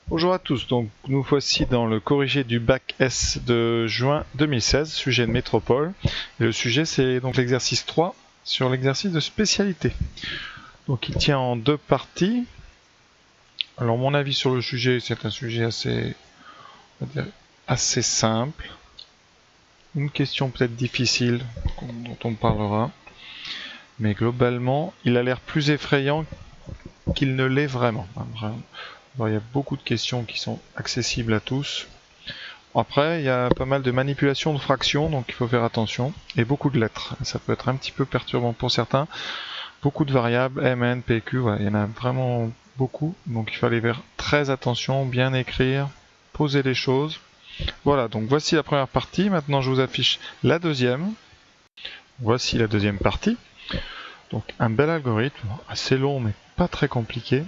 Bonjour à tous, donc nous voici dans le corrigé du bac S de juin 2016, sujet de métropole. Et le sujet c'est donc l'exercice 3 sur l'exercice de spécialité. Donc il tient en deux parties. Alors mon avis sur le sujet, c'est un sujet assez simple. Une question peut-être difficile dont on parlera. Mais globalement, il a l'air plus effrayant qu'il ne l'est vraiment. Alors, il y a beaucoup de questions qui sont accessibles à tous. Après, il y a pas mal de manipulations de fractions, donc il faut faire attention. Et beaucoup de lettres. Ça peut être un petit peu perturbant pour certains. Beaucoup de variables, M, N, P, Q, ouais, il y en a vraiment beaucoup. Donc il fallait faire très attention, bien écrire, poser les choses. Voilà, donc voici la première partie. Maintenant, je vous affiche la deuxième. Voici la deuxième partie. Donc un bel algorithme, assez long mais pas très compliqué.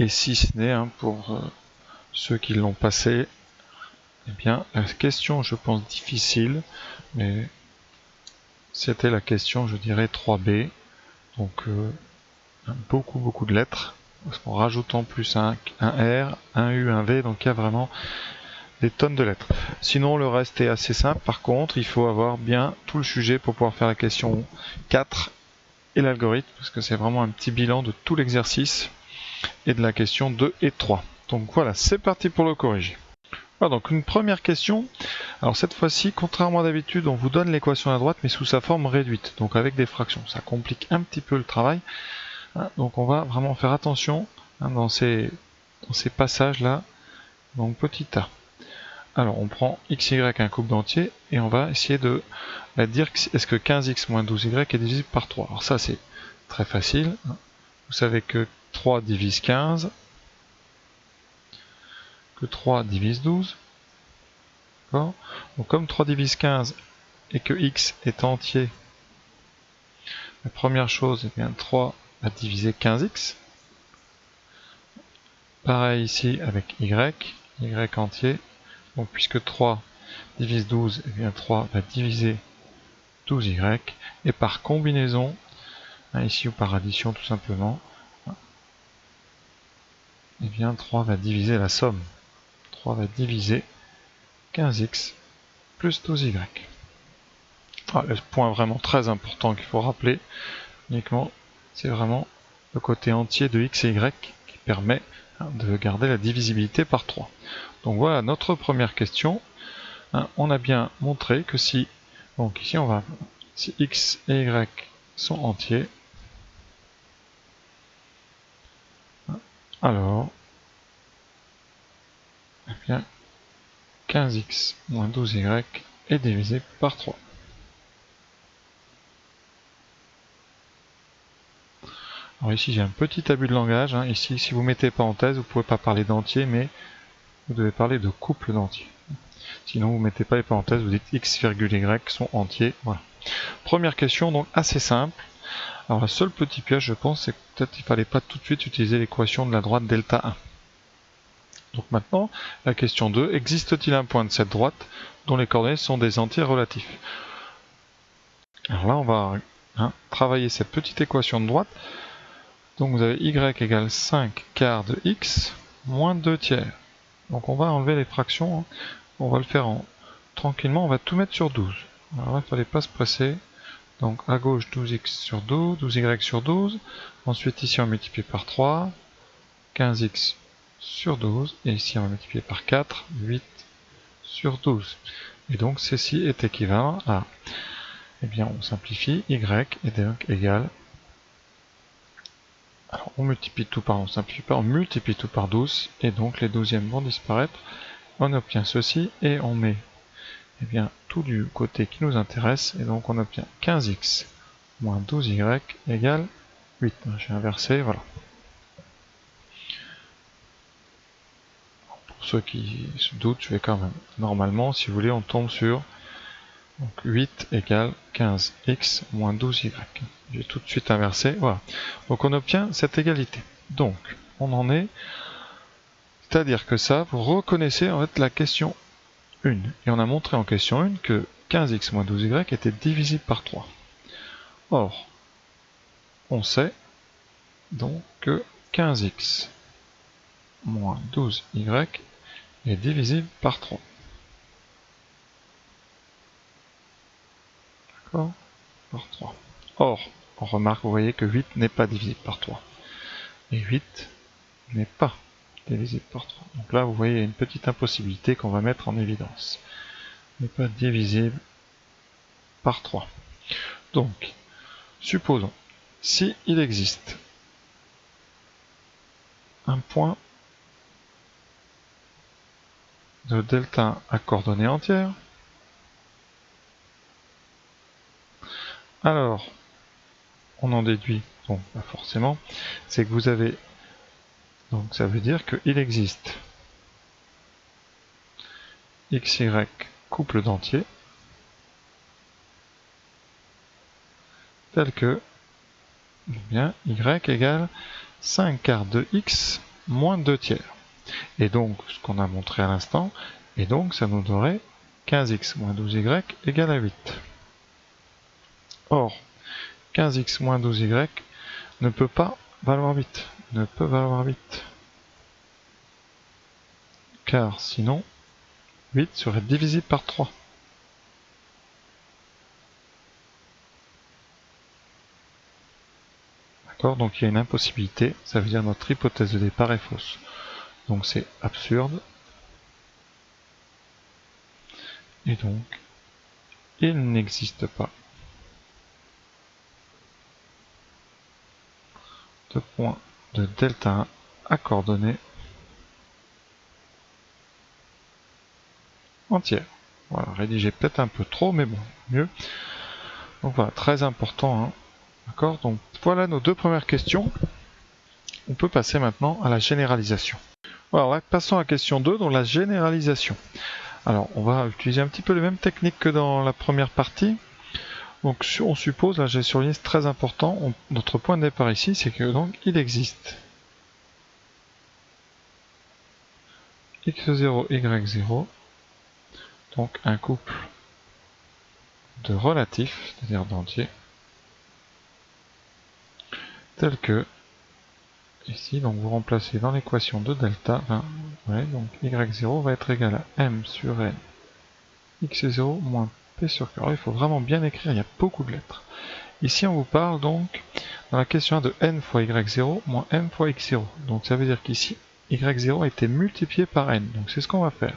Et si ce n'est pour ceux qui l'ont passé, eh bien la question je pense difficile, mais c'était la question je dirais 3B. Donc beaucoup de lettres, parce qu'en rajoutant plus un R, un U, un V, donc il y a vraiment des tonnes de lettres. Sinon le reste est assez simple, par contre il faut avoir bien tout le sujet pour pouvoir faire la question 4 et l'algorithme, parce que c'est vraiment un petit bilan de tout l'exercice et de la question 2 et 3. Donc voilà, c'est parti pour le corriger. Voilà, donc une première question. Alors cette fois-ci, contrairement à d'habitude, on vous donne l'équation à droite, mais sous sa forme réduite, donc avec des fractions. Ça complique un petit peu le travail. Donc on va vraiment faire attention dans ces passages-là. Donc petit a. Alors on prend x, y, un couple d'entiers, et on va essayer de dire est-ce que 15x moins 12y est divisible par 3. Alors ça c'est très facile. Vous savez que 3 divise 15, que 3 divise 12. Donc comme 3 divise 15 et que x est entier, la première chose, eh bien 3 va diviser 15x. Pareil ici avec y entier. Donc puisque 3 divise 12, eh bien 3 va diviser 12y. Et par combinaison, ici ou par addition tout simplement, eh bien 3 va diviser la somme. 3 va diviser 15x plus 12y. Le point vraiment très important qu'il faut rappeler, uniquement, c'est vraiment le côté entier de x et y qui permet de garder la divisibilité par 3. Donc voilà notre première question. On a bien montré que si, donc ici on va, si x et y sont entiers, alors, eh bien, 15x moins 12y est divisé par 3. Alors ici j'ai un petit abus de langage, ici si vous mettez parenthèse, vous ne pouvez pas parler d'entier, mais vous devez parler de couple d'entiers. Sinon vous ne mettez pas les parenthèses, vous dites x, y sont entiers. Voilà. Première question, donc assez simple. Alors le seul petit piège, je pense, c'est que peut-être qu'il ne fallait pas tout de suite utiliser l'équation de la droite delta 1. Donc maintenant, la question 2, existe-t-il un point de cette droite dont les coordonnées sont des entiers relatifs? Alors là, on va travailler cette petite équation de droite. Donc vous avez y égale 5 quarts de x moins 2 tiers. Donc on va enlever les fractions. On va le faire tranquillement, on va tout mettre sur 12. Alors là, il ne fallait pas se presser. Donc à gauche 12x sur 12, 12y sur 12. Ensuite ici on multiplie par 3, 15x sur 12. Et ici on va multiplier par 4, 8 sur 12. Et donc ceci est équivalent à, eh bien on simplifie, y est donc égal, alors on multiplie tout par, on simplifie pas, on multiplie tout par 12, et donc les douzièmes vont disparaître. On obtient ceci, et on met eh bien, tout du côté qui nous intéresse, et donc on obtient 15x moins 12y égale 8. J'ai inversé, voilà. Pour ceux qui se doutent, je vais quand même, normalement, si vous voulez, on tombe sur donc 8 égale 15x moins 12y. J'ai tout de suite inversé, voilà. Donc on obtient cette égalité. Donc, on en est, c'est-à-dire que ça, vous reconnaissez en fait la question 1. Et on a montré en question 1 que 15x moins 12y était divisible par 3. Or, on sait donc que 15x moins 12y est divisible par 3. D'accord? Par 3. Or, on remarque, vous voyez que 8 n'est pas divisible par 3. Et 8 n'est pas divisible par 3. Donc là, vous voyez, il y a une petite impossibilité qu'on va mettre en évidence. N'est pas divisible par 3. Donc, supposons, si il existe un point de delta à coordonnées entières, alors, on en déduit, bon, pas forcément, c'est que vous avez, donc ça veut dire qu'il existe xy couple d'entiers, tel que, eh bien, y égale 5 quarts de x moins 2 tiers. Et donc, ce qu'on a montré à l'instant, et donc ça nous donnerait 15x moins 12y égale à 8. Or, 15x moins 12y ne peut pas valoir 8. Ne peut valoir 8. Car sinon, 8 serait divisible par 3. D'accord? Donc il y a une impossibilité, ça veut dire que notre hypothèse de départ est fausse. Donc c'est absurde. Et donc, il n'existe pas de point de delta 1 à coordonnées entières. Voilà, rédigé peut-être un peu trop, mais bon, mieux. Donc voilà, très important. Hein. D'accord? Donc voilà nos deux premières questions. On peut passer maintenant à la généralisation. Alors, passons à la question 2, donc la généralisation. Alors, on va utiliser un petit peu les mêmes techniques que dans la première partie. Donc, on suppose, là j'ai surligné, c'est très important, notre point de départ ici, c'est que donc il existe x0, y0, donc un couple de relatifs, c'est-à-dire d'entiers, tel que ici, donc vous remplacez dans l'équation de delta, donc y0 va être égal à m sur n x0 moins p sur q. Alors il faut vraiment bien écrire, il y a beaucoup de lettres. Ici on vous parle donc, dans la question 1, de n fois y0 moins m fois x0. Donc ça veut dire qu'ici, y0 a été multiplié par n. Donc c'est ce qu'on va faire.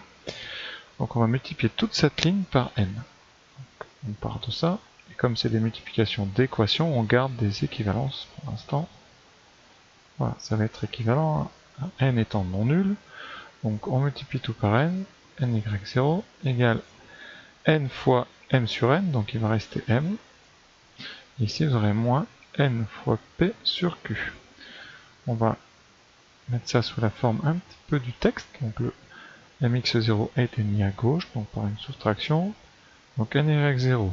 Donc on va multiplier toute cette ligne par n. Donc, on part de ça, et comme c'est des multiplications d'équations, on garde des équivalences pour l'instant. Voilà, ça va être équivalent à n étant non nul. Donc on multiplie tout par n, ny0 égale n fois m sur n, donc il va rester m. Ici vous aurez moins n fois p sur q. On va mettre ça sous la forme un petit peu du texte. Donc le mx0 a été mis à gauche, donc par une soustraction. Donc ny0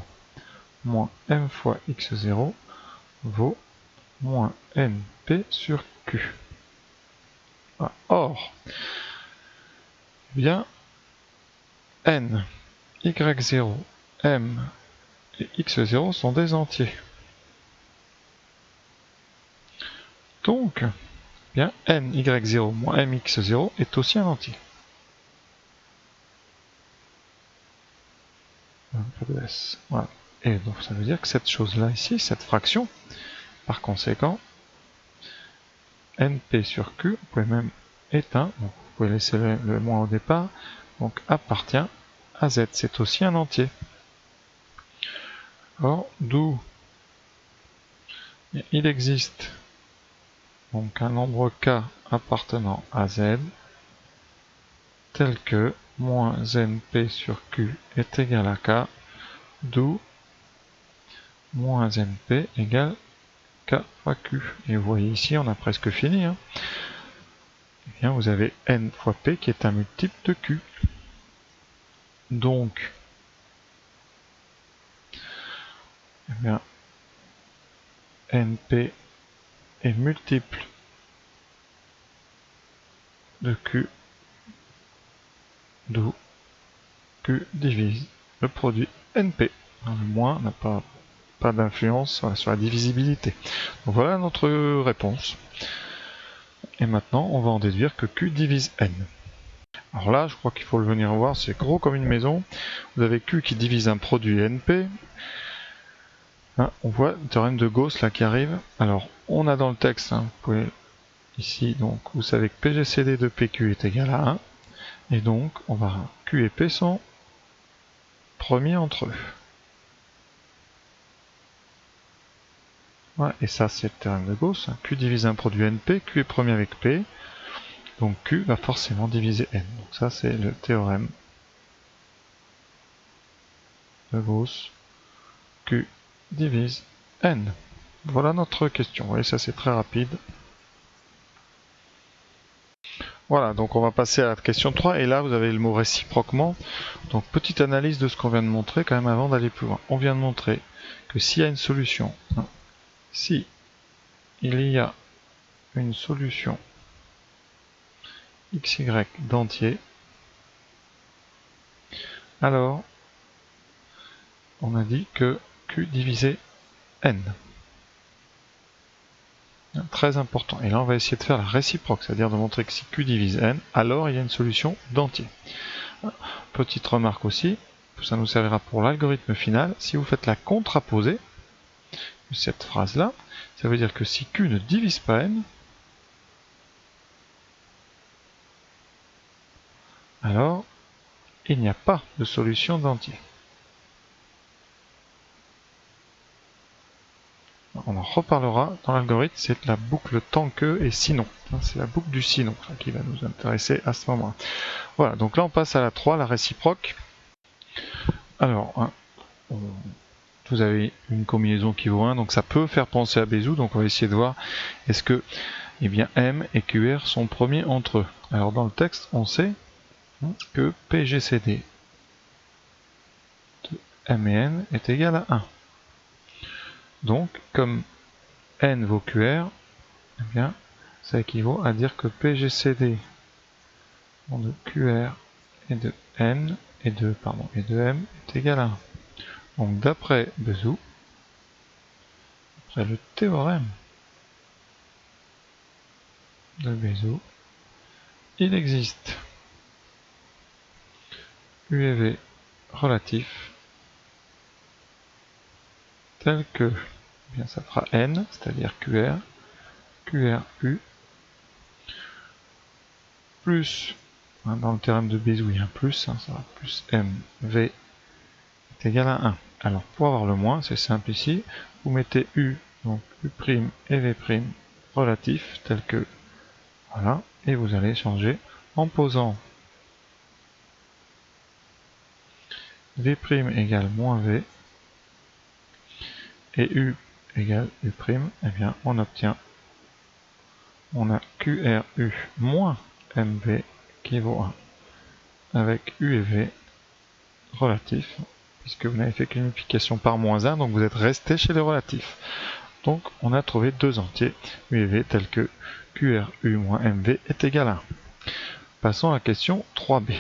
moins m fois x0 vaut moins np sur q. Voilà. Or, eh bien, n, y0, m et x0 sont des entiers. Donc, eh bien, n, y0 moins m, x0 est aussi un entier. Pas de s. Voilà. Et donc ça veut dire que cette chose-là ici, cette fraction, par conséquent, np sur q, vous pouvez même éteindre, donc vous pouvez laisser le moins au départ, donc appartient à z, c'est aussi un entier. Or, d'où il existe donc un nombre k appartenant à z, tel que moins np sur q est égal à k, d'où moins np égale k fois q. Et vous voyez ici, on a presque fini. Hein. Eh bien, vous avez n fois p qui est un multiple de q. Donc, eh bien, np est multiple de q, d'où q divise le produit np. Le moins n'a pas d'influence sur la divisibilité. Donc voilà notre réponse. Et maintenant, on va en déduire que Q divise N. Alors là, je crois qu'il faut le venir voir, c'est gros comme une maison. Vous avez Q qui divise un produit NP. Là, on voit le théorème de Gauss là qui arrive. Alors, on a dans le texte, vous pouvez ici, donc vous savez que PGCD de PQ est égal à 1. Et donc, on va Q et P sont premiers entre eux. Voilà, et ça, c'est le théorème de Gauss. Q divise un produit NP, Q est premier avec P. Donc Q va forcément diviser N. Donc ça, c'est le théorème de Gauss. Q divise N. Voilà notre question. Vous voyez, ça c'est très rapide. Voilà, donc on va passer à la question 3. Et là, vous avez le mot réciproquement. Donc petite analyse de ce qu'on vient de montrer quand même avant d'aller plus loin. On vient de montrer que s'il y a une solution, si il y a une solution xy d'entier, alors on a dit que Q divisé N. Très important. Et là, on va essayer de faire la réciproque, c'est-à-dire de montrer que si Q divise N, alors il y a une solution d'entier. Petite remarque aussi, ça nous servira pour l'algorithme final. Si vous faites la contraposée de cette phrase-là, ça veut dire que si Q ne divise pas N, alors il n'y a pas de solution d'entier. On en reparlera dans l'algorithme, c'est la boucle tant que et sinon. C'est la boucle du sinon qui va nous intéresser à ce moment-là. Voilà, donc là on passe à la 3, la réciproque. Alors, vous avez une combinaison qui vaut 1, donc ça peut faire penser à Bézout, donc on va essayer de voir est-ce que M et QR sont premiers entre eux. Alors dans le texte, on sait que PGCD de M et N est égal à 1. Donc, comme N vaut QR, eh bien, ça équivaut à dire que PGCD de QR et de N et de M est égal à 1. Donc d'après Bézout, après le théorème de Bézout, il existe U et V relatifs tel que, eh bien ça fera N, c'est-à-dire QR, QRU, plus, dans le théorème de Bézout il y a un plus, ça va plus MV est égal à 1. Alors pour avoir le moins, c'est simple ici, vous mettez U, donc U' et V' relatifs tel que, voilà, et vous allez changer en posant V' égale moins V et U égale U', eh bien on obtient, on a QRU moins MV qui vaut 1 avec U et V relatifs, puisque vous n'avez fait qu'une multiplication par moins 1, donc vous êtes resté chez les relatifs. Donc on a trouvé deux entiers U et V tels que QRU moins MV est égal à 1. Passons à la question 3b.